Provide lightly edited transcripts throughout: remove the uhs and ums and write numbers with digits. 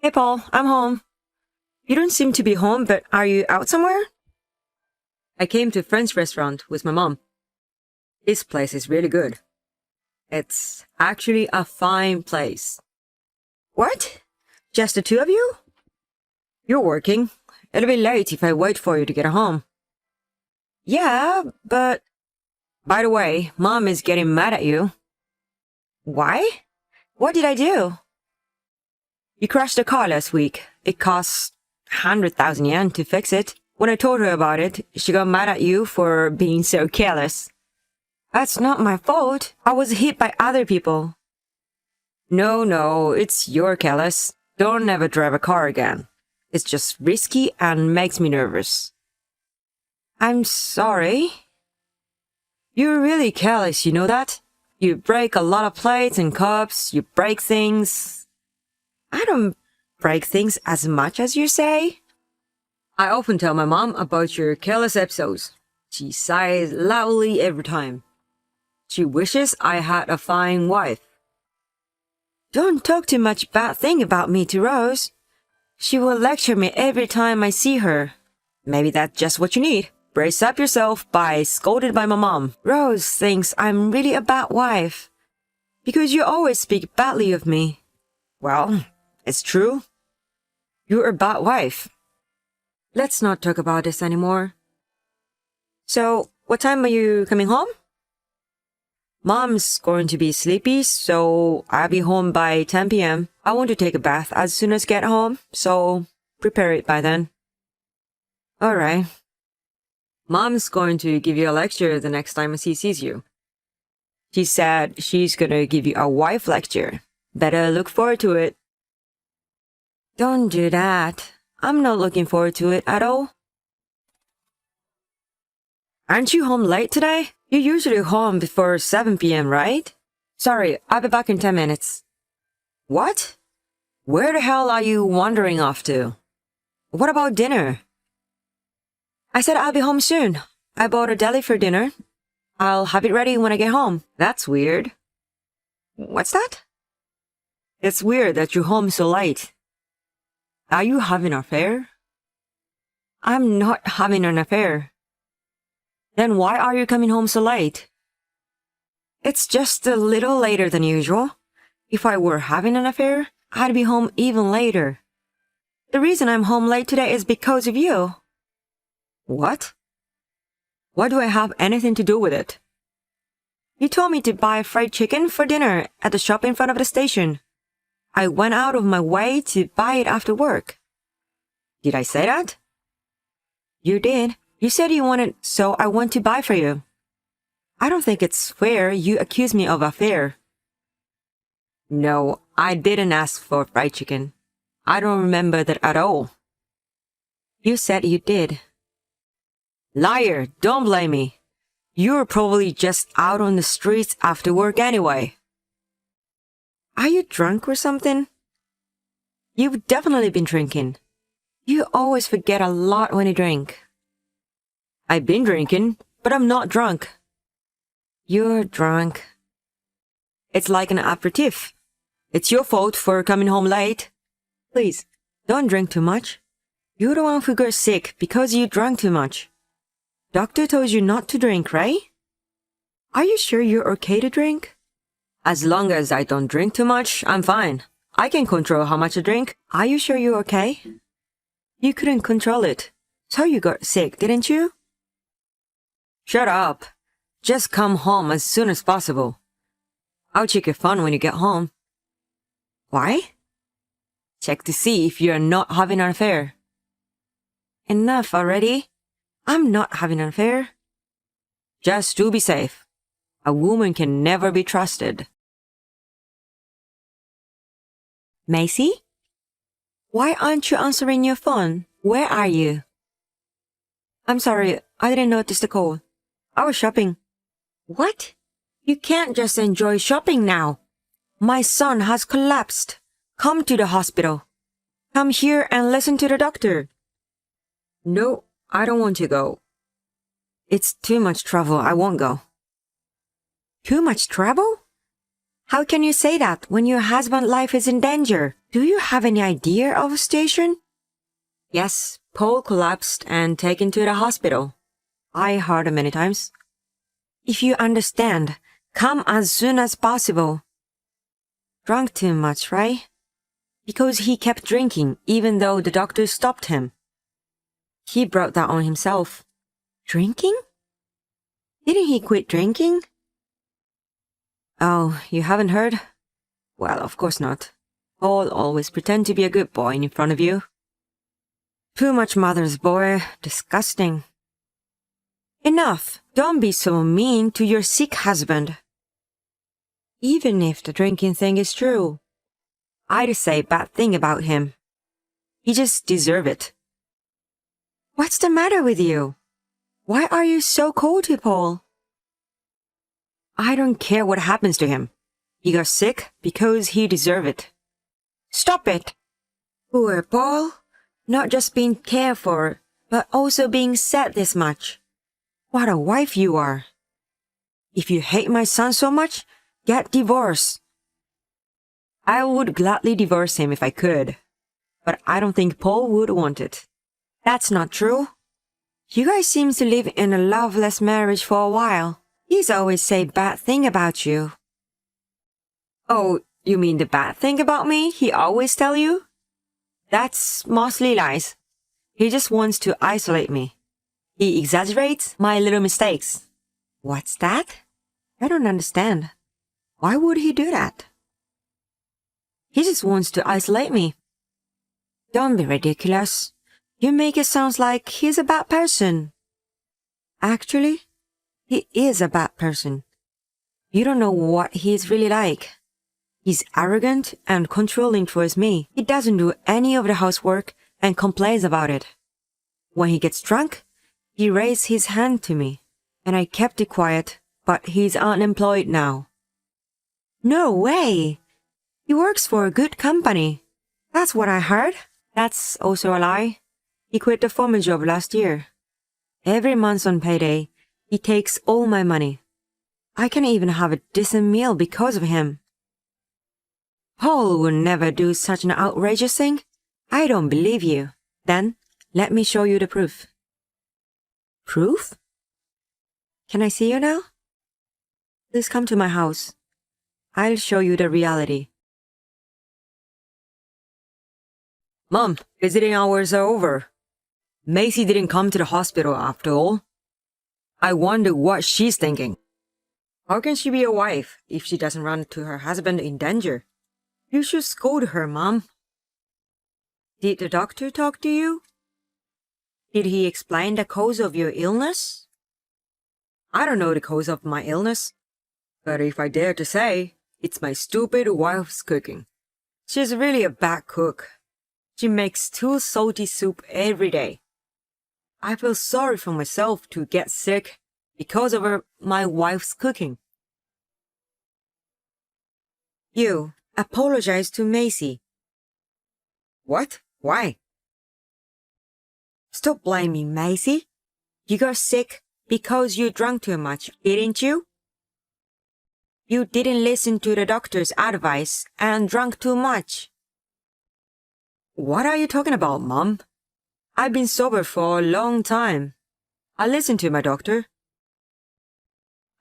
Hey Paul, I'm home. You don't seem to be home, but are you out somewhere? I came to a friend's restaurant with my mom. This place is really good. It's actually a fine place. What? Just the two of you? You're working. It'll be late if I wait for you to get home. Yeah, but... By the way, Mom is getting mad at you. Why? What did I do? You crashed the car last week. It cost 100,000 yen to fix it. When I told her about it, she got mad at you for being so careless. That's not my fault. I was hit by other people. No, it's your careless. Don't ever drive a car again. It's just risky and makes me nervous. I'm sorry. You're really careless, you know that? You break a lot of plates and cups, you break things. I don't break things as much as you say. I often tell my mom about your careless episodes. She sighs loudly every time. She wishes I had a fine wife. Don't talk too much bad thing about me to Rose. She will lecture me every time I see her. Maybe that's just what you need. Brace up yourself by scolded by my mom. Rose thinks I'm really a bad wife. Because you always speak badly of me. Well, it's true. You're a bad wife. Let's not talk about this anymore. So, what time are you coming home? Mom's going to be sleepy, so I'll be home by 10 p.m. I want to take a bath as soon as I get home, so prepare it by then. Alright. Mom's going to give you a lecture the next time she sees you. She said she's gonna give you a wife lecture. Better look forward to it. Don't do that. I'm not looking forward to it at all. Aren't you home late today? You're usually home before 7 p.m., right? Sorry, I'll be back in 10 minutes. What? Where the hell are you wandering off to? What about dinner? I said I'll be home soon. I bought a deli for dinner. I'll have it ready when I get home. That's weird. What's that? It's weird that you're home so late. Are you having an affair? I'm not having an affair. Then why are you coming home so late? It's just a little later than usual. If I were having an affair, I'd be home even later. The reason I'm home late today is because of you. What? What do I have anything to do with it? You told me to buy fried chicken for dinner at the shop in front of the station. I went out of my way to buy it after work. Did I say that? You did. You said you wanted, so I went to buy for you. I don't think it's fair you accuse me of affair. No, I didn't ask for fried chicken. I don't remember that at all. You said you did. Liar, don't blame me. You're probably just out on the streets after work anyway. Are you drunk or something? You've definitely been drinking. You always forget a lot when you drink. I've been drinking, but I'm not drunk. You're drunk. It's like an aperitif. It's your fault for coming home late. Please, don't drink too much. You're the one who got sick because you drank too much. Doctor told you not to drink, right? Are you sure you're okay to drink? As long as I don't drink too much, I'm fine. I can control how much I drink. Are you sure you're okay? You couldn't control it. So you got sick, didn't you? Shut up. Just come home as soon as possible. I'll check your phone when you get home. Why? Check to see if you're not having an affair. Enough already. I'm not having an affair. Just to be safe. A woman can never be trusted. Macy? Why aren't you answering your phone? Where are you? I'm sorry, I didn't notice the call. I was shopping. What? You can't just enjoy shopping now. My son has collapsed. Come to the hospital. Come here and listen to the doctor. No, I don't want to go. It's too much trouble. I won't go. Too much trouble? How can you say that when your husband's life is in danger? Do you have any idea of a station? Yes, Paul collapsed and taken to the hospital. I heard it many times. If you understand, come as soon as possible. Drunk too much, right? Because he kept drinking even though the doctor stopped him. He brought that on himself. Drinking? Didn't he quit drinking? Oh, you haven't heard? Well, of course not. Paul always pretend to be a good boy in front of you. Too much mother's boy. Disgusting. Enough. Don't be so mean to your sick husband. Even if the drinking thing is true, I'd say bad thing about him. He just deserve it. What's the matter with you? Why are you so cold to Paul? I don't care what happens to him. He got sick because he deserve it. Stop it! Poor Paul. Not just being cared for, but also being sad this much. What a wife you are. If you hate my son so much, get divorced. I would gladly divorce him if I could, but I don't think Paul would want it. That's not true. You guys seem to live in a loveless marriage for a while. He's always say bad thing about you. Oh, you mean the bad thing about me he always tell you? That's mostly lies. He just wants to isolate me. He exaggerates my little mistakes. What's that? I don't understand. Why would he do that? He just wants to isolate me. Don't be ridiculous. You make it sound like he's a bad person. Actually, he is a bad person. You don't know what he's really like. He's arrogant and controlling towards me. He doesn't do any of the housework and complains about it. When he gets drunk, he raised his hand to me, and I kept it quiet, but he's unemployed now. No way! He works for a good company. That's what I heard. That's also a lie. He quit the foreman job last year. Every month on payday, he takes all my money. I can't even have a decent meal because of him. Paul would never do such an outrageous thing. I don't believe you. Then, let me show you the proof. Proof? Can I see you now? Please come to my house. I'll show you the reality. Mom, visiting hours are over. Macy didn't come to the hospital after all. I wonder what she's thinking. How can she be a wife if she doesn't run to her husband in danger? You should scold her, Mom. Did the doctor talk to you? Did he explain the cause of your illness? I don't know the cause of my illness, but if I dare to say, it's my stupid wife's cooking. She's really a bad cook. She makes too salty soup every day. I feel sorry for myself to get sick because of my wife's cooking. You apologize to Macy. What? Why? Stop blaming Macy. You got sick because you drank too much, didn't you? You didn't listen to the doctor's advice and drank too much. What are you talking about, Mom? I've been sober for a long time. I listened to my doctor.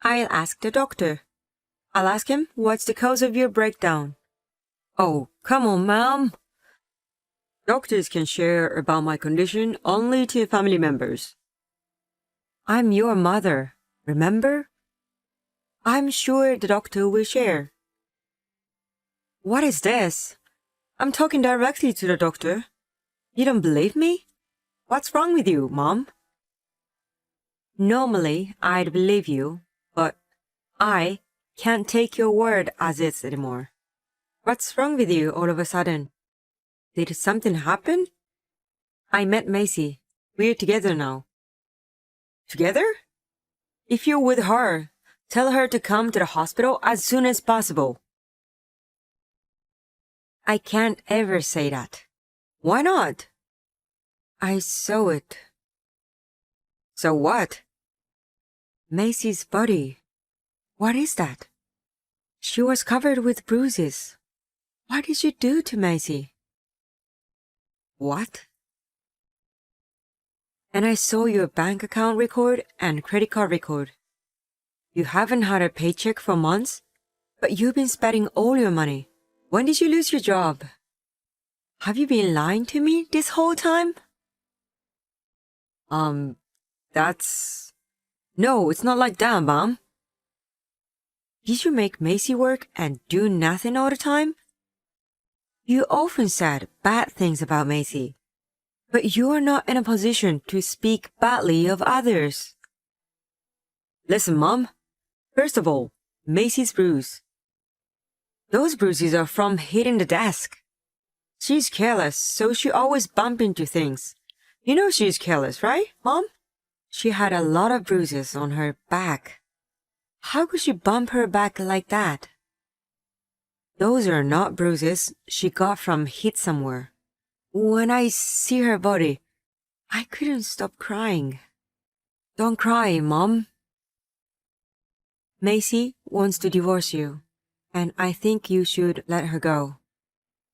I'll ask the doctor. I'll ask him what's the cause of your breakdown. Oh, come on, Mom. Doctors can share about my condition only to family members. I'm your mother, remember? I'm sure the doctor will share. What is this? I'm talking directly to the doctor. You don't believe me? What's wrong with you, Mom? Normally, I'd believe you, but I can't take your word as is anymore. What's wrong with you all of a sudden? Did something happen? I met Macy. We're together now. Together? If you're with her, tell her to come to the hospital as soon as possible. I can't ever say that. Why not? I saw it. So what? Macy's body. What is that? She was covered with bruises. What did you do to Macy? What? And I saw your bank account record and credit card record. You haven't had a paycheck for months, but you've been spending all your money. When did you lose your job? Have you been lying to me this whole time? That's... No, it's not like that, Mom. Did you make Macy work and do nothing all the time? You often said bad things about Macy, but you are not in a position to speak badly of others. Listen, Mom. First of all, Macy's bruise. Those bruises are from hitting the desk. She's careless, so she always bumps into things. You know she's careless, right, Mom? She had a lot of bruises on her back. How could she bump her back like that? Those are not bruises she got from hit somewhere. When I see her body, I couldn't stop crying. Don't cry, Mom. Macy wants to divorce you, and I think you should let her go.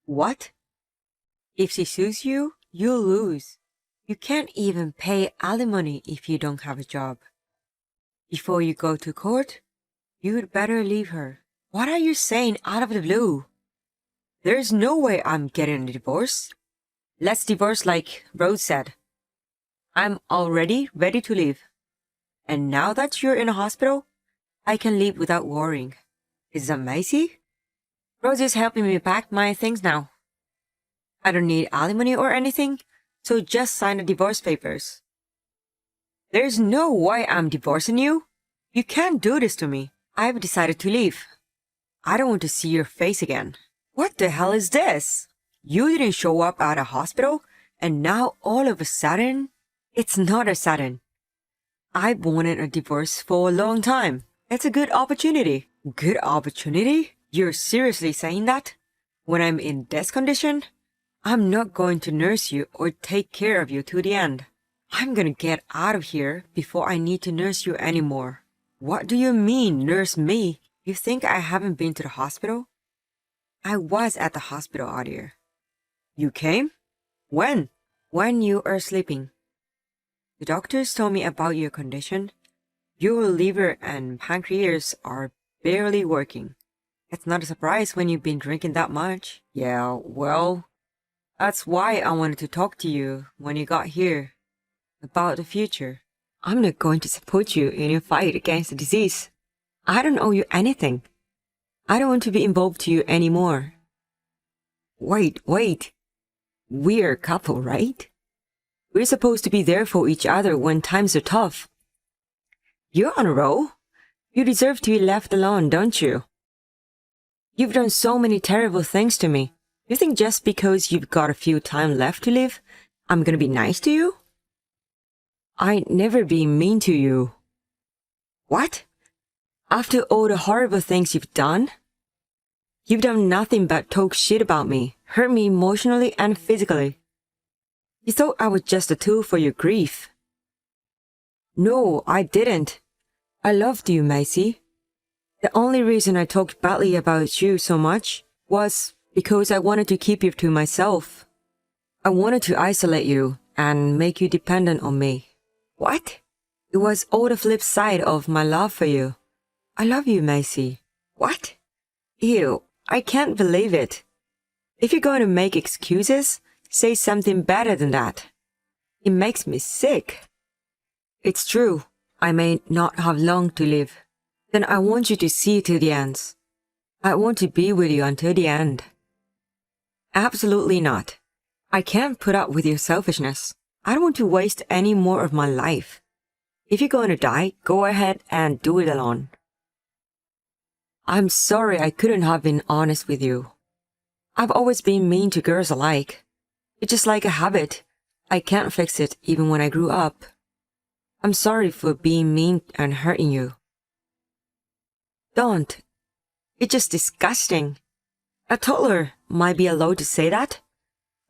What? If she sues you, you'll lose. You can't even pay alimony if you don't have a job. Before you go to court, you'd better leave her. What are you saying out of the blue? There's no way I'm getting a divorce. Let's divorce like Rose said. I'm already ready to leave. And now that you're in a hospital, I can leave without worrying. Is that Macy? Rose is helping me pack my things now. I don't need alimony or anything, so just sign the divorce papers. There's no way I'm divorcing you. You can't do this to me. I've decided to leave. I don't want to see your face again. What the hell is this? You didn't show up at a hospital, and now all of a sudden? It's not a sudden. I've wanted a divorce for a long time. It's a good opportunity. Good opportunity? You're seriously saying that? When I'm in this condition? I'm not going to nurse you or take care of you to the end. I'm gonna get out of here before I need to nurse you anymore. What do you mean, nurse me? You think I haven't been to the hospital? I was at the hospital earlier. You came? When? When you are sleeping. The doctors told me about your condition. Your liver and pancreas are barely working. It's not a surprise when you've been drinking that much. Yeah, well, that's why I wanted to talk to you when you got here. About the future. I'm not going to support you in your fight against the disease. I don't owe you anything. I don't want to be involved to you anymore. Wait. We're a couple, right? We're supposed to be there for each other when times are tough. You're on a roll. You deserve to be left alone, don't you? You've done so many terrible things to me. You think just because you've got a few time left to live, I'm gonna be nice to you? I'd never be mean to you. What? After all the horrible things you've done? You've done nothing but talk shit about me, hurt me emotionally and physically. You thought I was just a tool for your grief. No, I didn't. I loved you, Macy. The only reason I talked badly about you so much was because I wanted to keep you to myself. I wanted to isolate you and make you dependent on me. What? It was all the flip side of my love for you. I love you, Macy. What? Ew, I can't believe it. If you're going to make excuses, say something better than that. It makes me sick. It's true. I may not have long to live. Then I want you to see to the end. I want to be with you until the end. Absolutely not. I can't put up with your selfishness. I don't want to waste any more of my life. If you're going to die, go ahead and do it alone. I'm sorry I couldn't have been honest with you. I've always been mean to girls alike. It's just like a habit. I can't fix it even when I grew up. I'm sorry for being mean and hurting you. Don't. It's just disgusting. A toddler might be allowed to say that,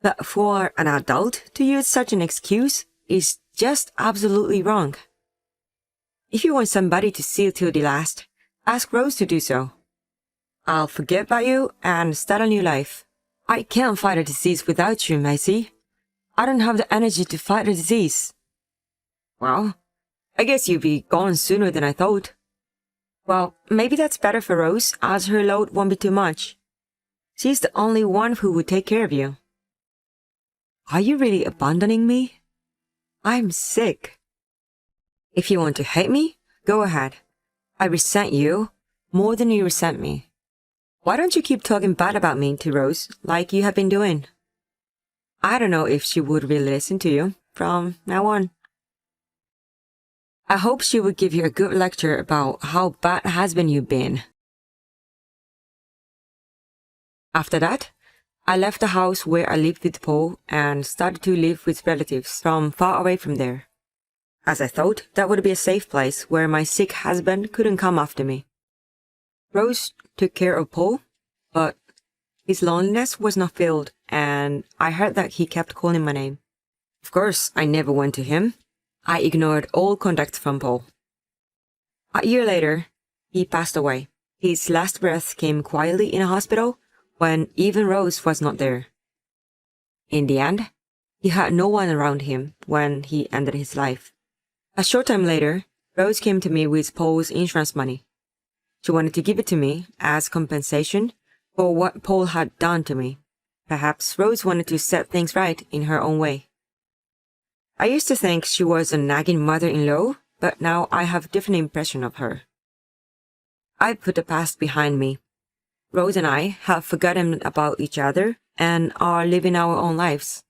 but for an adult to use such an excuse is just absolutely wrong. If you want somebody to see till the last, ask Rose to do so. I'll forget about you and start a new life. I can't fight a disease without you, Macy. I don't have the energy to fight a disease. Well, I guess you'll be gone sooner than I thought. Well, maybe that's better for Rose, as her load won't be too much. She's the only one who would take care of you. Are you really abandoning me? I'm sick. If you want to hate me, go ahead. I resent you more than you resent me. Why don't you keep talking bad about me to Rose like you have been doing? I don't know if she would really listen to you from now on. I hope she would give you a good lecture about how bad husband you've been. After that, I left the house where I lived with Paul and started to live with relatives from far away from there, as I thought that would be a safe place where my sick husband couldn't come after me. Rose took care of Paul, but his loneliness was not filled, and I heard that he kept calling my name. Of course, I never went to him. I ignored all contact from Paul. A year later, he passed away. His last breath came quietly in a hospital when even Rose was not there. In the end, he had no one around him when he ended his life. A short time later, Rose came to me with Paul's insurance money. She wanted to give it to me as compensation for what Paul had done to me. Perhaps Rose wanted to set things right in her own way. I used to think she was a nagging mother-in-law, but now I have a different impression of her. I put the past behind me. Rose and I have forgotten about each other and are living our own lives.